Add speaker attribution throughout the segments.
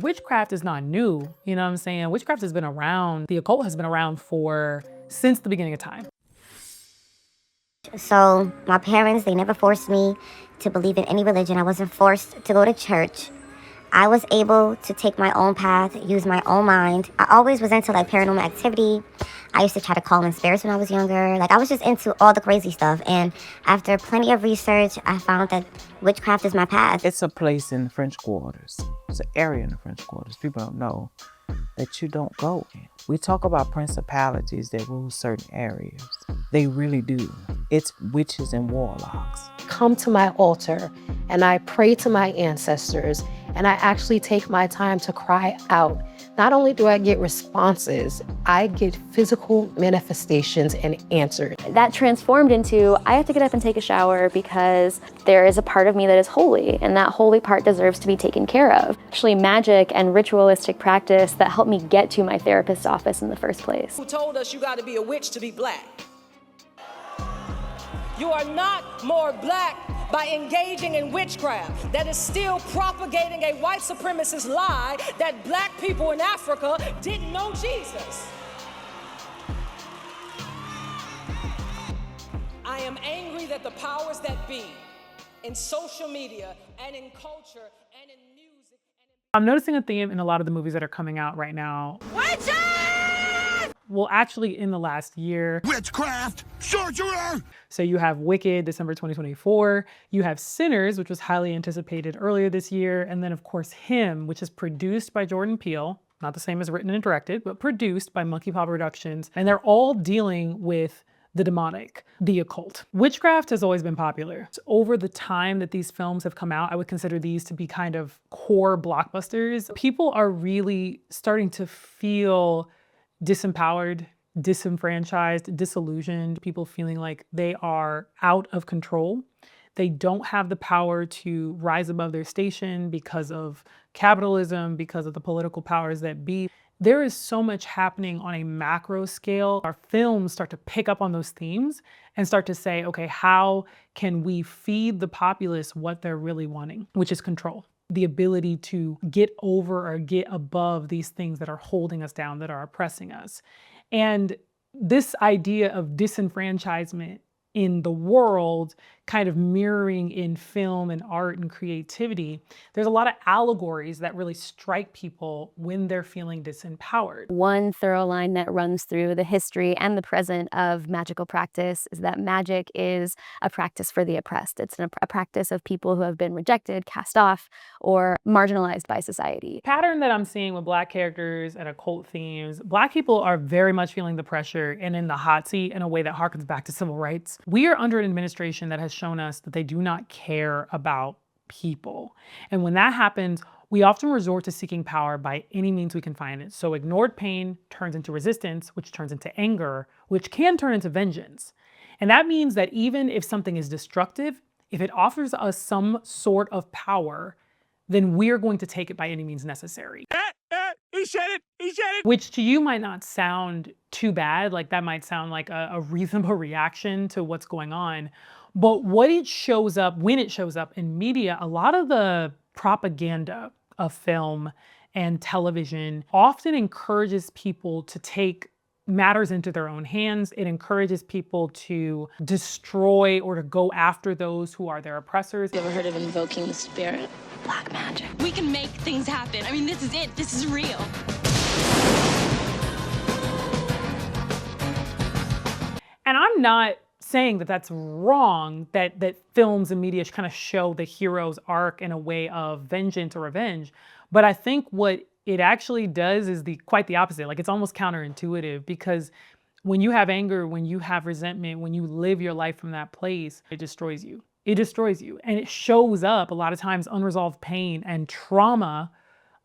Speaker 1: Witchcraft is not new, you know what I'm saying? Witchcraft has been around, the occult has been around since the beginning of time.
Speaker 2: So my parents, they never forced me to believe in any religion. I wasn't forced to go to church. I was able to take my own path, use my own mind. I always was into like paranormal activity. I used to try to call in spirits when I was younger. Like I was just into all the crazy stuff. And after plenty of research, I found that witchcraft is my path.
Speaker 3: It's a place in the French Quarters. It's an area in the French Quarters. People don't know that you don't go in. We talk about principalities that rule certain areas. They really do. It's witches and warlocks.
Speaker 4: Come to my altar and I pray to my ancestors and I actually take my time to cry out. Not only do I get responses, I get physical manifestations and answers.
Speaker 5: That transformed into, I have to get up and take a shower because there is a part of me that is holy, and that holy part deserves to be taken care of. Actually, magic and ritualistic practice that helped me get to my therapist's office in the first place.
Speaker 6: Who told us you got to be a witch to be black? You are not more black by engaging in witchcraft that is still propagating a white supremacist lie that black people in Africa didn't know Jesus. I am angry that the powers that be in social media and in culture and in music.
Speaker 1: I'm noticing a theme in a lot of the movies that are coming out right now.
Speaker 6: Witches!
Speaker 1: Well, actually in the last year.
Speaker 7: Witchcraft! Sorcerer!
Speaker 1: So you have Wicked, December 2024. You have Sinners, which was highly anticipated earlier this year. And then of course Him, which is produced by Jordan Peele. Not the same as written and directed, but produced by Monkey Paw Productions. And they're all dealing with the demonic, the occult. Witchcraft has always been popular. So over the time that these films have come out, I would consider these to be kind of core blockbusters. People are really starting to feel disempowered, disenfranchised, disillusioned, people feeling like they are out of control. They don't have the power to rise above their station because of capitalism, because of the political powers that be. There is so much happening on a macro scale. Our films start to pick up on those themes and start to say, okay, how can we feed the populace what they're really wanting, which is control. The ability to get over or get above these things that are holding us down, that are oppressing us. And this idea of disenfranchisement in the world, kind of mirroring in film and art and creativity, there's a lot of allegories that really strike people when they're feeling disempowered.
Speaker 5: One thorough line that runs through the history and the present of magical practice is that magic is a practice for the oppressed. It's a practice of people who have been rejected, cast off, or marginalized by society.
Speaker 1: Pattern that I'm seeing with Black characters and occult themes, Black people are very much feeling the pressure and in the hot seat in a way that harkens back to civil rights. We are under an administration that has shown us that they do not care about people. And when that happens, we often resort to seeking power by any means we can find it. So ignored pain turns into resistance, which turns into anger, which can turn into vengeance. And that means that even if something is destructive, if it offers us some sort of power, then we're going to take it by any means necessary.
Speaker 7: He said it! He said it!
Speaker 1: Which to you might not sound too bad, like that might sound like a reasonable reaction to what's going on. But when it shows up in media, a lot of the propaganda of film and television often encourages people to take matters into their own hands. It encourages people to destroy or to go after those who are their oppressors.
Speaker 8: You ever heard of invoking the spirit?
Speaker 5: Black magic.
Speaker 8: We can make things happen. I mean, this is it. This is real.
Speaker 1: And I'm not saying that that's wrong, that films and media kind of show the hero's arc in a way of vengeance or revenge. But I think what it actually does is quite the opposite. Like it's almost counterintuitive, because when you have anger, when you have resentment, when you live your life from that place, it destroys you. It destroys you. And it shows up a lot of times. Unresolved pain and trauma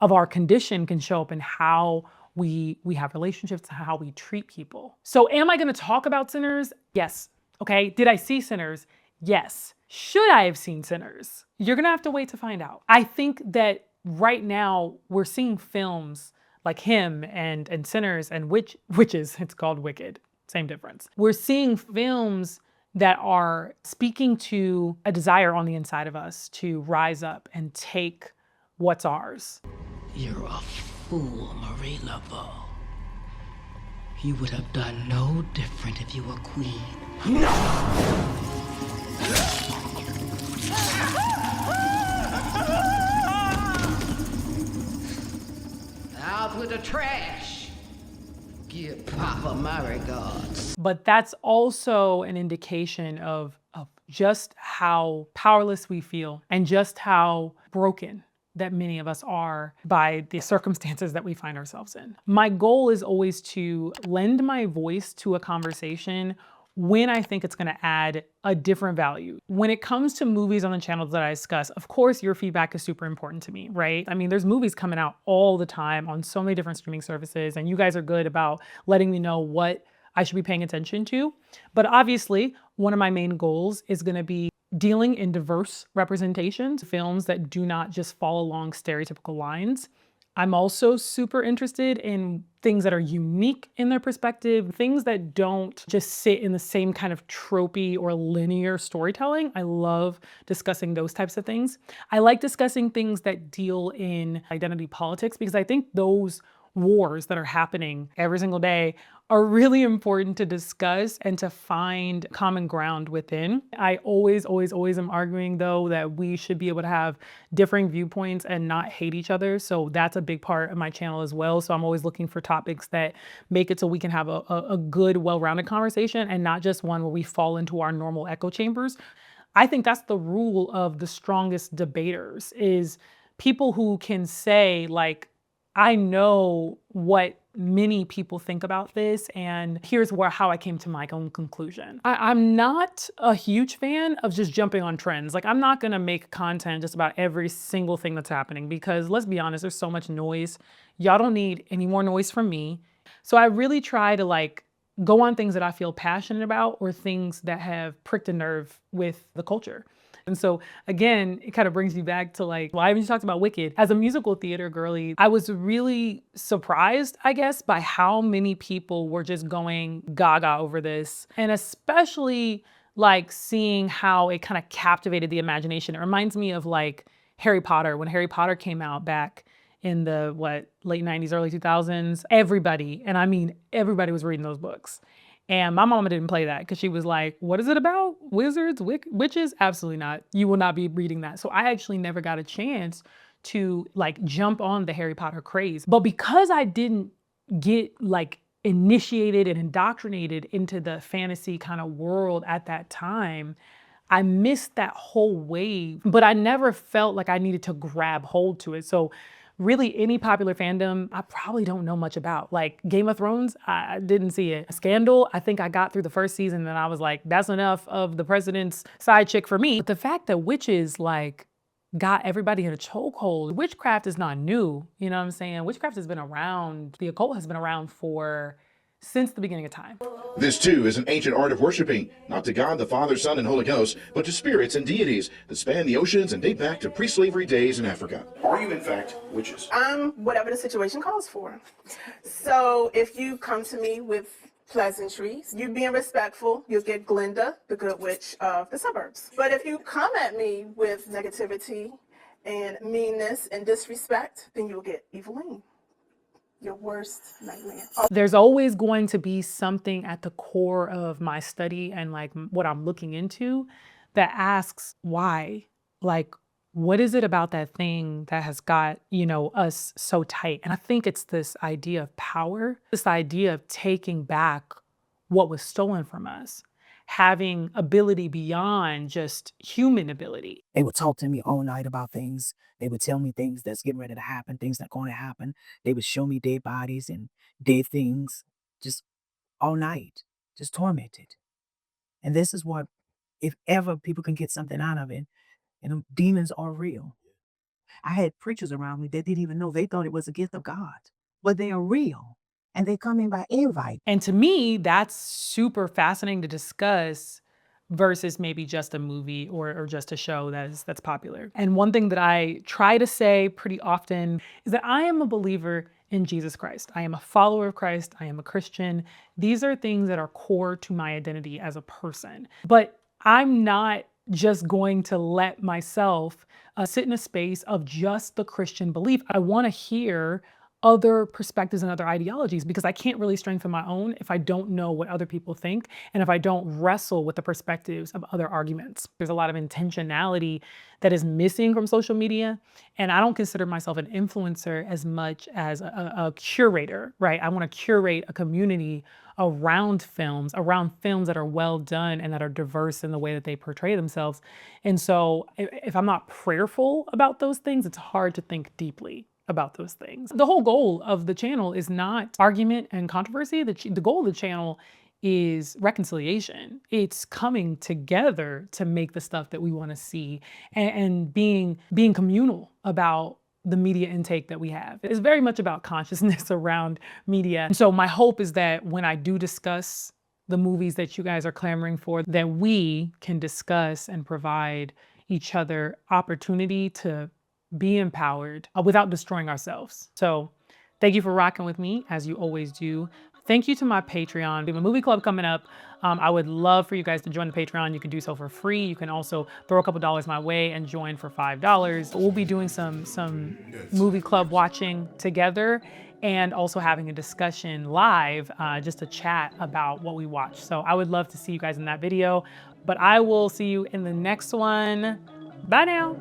Speaker 1: of our condition can show up in how we have relationships, how we treat people. So am I going to talk about Sinners? Yes. Okay. Did I see Sinners? Yes. Should I have seen Sinners? You're going to have to wait to find out. I think that right now we're seeing films like Him and Sinners and Witches. It's called Wicked. Same difference. We're seeing films that are speaking to a desire on the inside of us to rise up and take what's ours.
Speaker 9: You're a fool, Marie Laveau. You would have done no different if you were queen. Out with the trash. Give Papa my regards.
Speaker 1: But that's also an indication of just how powerless we feel and just how broken that many of us are by the circumstances that we find ourselves in. My goal is always to lend my voice to a conversation when I think it's gonna add a different value. When it comes to movies on the channels that I discuss, of course, your feedback is super important to me, right? I mean, there's movies coming out all the time on so many different streaming services, and you guys are good about letting me know what I should be paying attention to. But obviously, one of my main goals is gonna be dealing in diverse representations, films that do not just follow along stereotypical lines. I'm also super interested in things that are unique in their perspective, things that don't just sit in the same kind of tropey or linear storytelling. I love discussing those types of things. I like discussing things that deal in identity politics because I think those wars that are happening every single day are really important to discuss and to find common ground within. I always am arguing though that we should be able to have differing viewpoints and not hate each other. So that's a big part of my channel as well. So I'm always looking for topics that make it so we can have a good, well-rounded conversation and not just one where we fall into our normal echo chambers. I think that's the rule of the strongest debaters is people who can say like, I know what many people think about this, and here's how I came to my own conclusion. I'm not a huge fan of just jumping on trends. Like, I'm not gonna make content just about every single thing that's happening because let's be honest, there's so much noise. Y'all don't need any more noise from me. So I really try to like go on things that I feel passionate about or things that have pricked a nerve with the culture. And so again, it kind of brings me back to like, well, I even talked about Wicked. As a musical theater girly, I was really surprised, I guess, by how many people were just going gaga over this. And especially like seeing how it kind of captivated the imagination. It reminds me of like Harry Potter. When Harry Potter came out back in the late 90s, early 2000s, everybody, and I mean everybody was reading those books. And my mama didn't play that because she was like, what is it about? Wizards, witches? Absolutely not. You will not be reading that. So I actually never got a chance to like jump on the Harry Potter craze. But because I didn't get like initiated and indoctrinated into the fantasy kind of world at that time, I missed that whole wave, but I never felt like I needed to grab hold to it. So really any popular fandom, I probably don't know much about. Like Game of Thrones, I didn't see it. Scandal, I think I got through the first season and I was like, that's enough of the president's side chick for me. But the fact that witches like got everybody in a chokehold, witchcraft is not new, you know what I'm saying? Witchcraft has been around, the occult has been around since the beginning of time.
Speaker 10: This too is an ancient art of worshiping, not to God the Father, Son, and Holy Ghost, but to spirits and deities that span the oceans and date back to pre-slavery days in Africa. Are you in fact witches?
Speaker 11: Whatever the situation calls for. So if you come to me with pleasantries, you being respectful, you'll get Glinda, the good witch of the suburbs. But if you come at me with negativity and meanness and disrespect, then you'll get Eveline. Your worst nightmare.
Speaker 1: There's always going to be something at the core of my study and like what I'm looking into that asks why. Like, what is it about that thing that has got, us so tight? And I think it's this idea of power, this idea of taking back what was stolen from us, having ability beyond just human ability.
Speaker 3: They would talk to me all night about things. They would tell me things that's getting ready to happen, things that are going to happen. They would show me dead bodies and dead things just all night, just tormented. And this is what, if ever people can get something out of it, demons are real. I had preachers around me that didn't even know. They thought it was a gift of God, but they are real. And they come in by invite.
Speaker 1: And to me, that's super fascinating to discuss versus maybe just a movie or just a show that's popular. And one thing that I try to say pretty often is that I am a believer in Jesus Christ. I am a follower of Christ. I am a Christian. These are things that are core to my identity as a person. But I'm not just going to let myself sit in a space of just the Christian belief. I want to hear other perspectives and other ideologies, because I can't really strengthen my own if I don't know what other people think and if I don't wrestle with the perspectives of other arguments. There's a lot of intentionality that is missing from social media, and I don't consider myself an influencer as much as a curator, right? I want to curate a community around films that are well done and that are diverse in the way that they portray themselves. And so if I'm not prayerful about those things, it's hard to think deeply about those things. The whole goal of the channel is not argument and controversy. The goal of the channel is reconciliation. It's coming together to make the stuff that we want to see, and being communal about the media intake that we have. It's very much about consciousness around media. And so my hope is that when I do discuss the movies that you guys are clamoring for, that we can discuss and provide each other opportunity to be empowered without destroying ourselves. So thank you for rocking with me, as you always do. Thank you to my Patreon. We have a movie club coming up. I would love for you guys to join the Patreon. You can do so for free. You can also throw a couple dollars my way and join for $5. We'll be doing some movie club watching together, and also having a discussion live, just to chat about what we watch. So I would love to see you guys in that video, but I will see you in the next one. Bye now.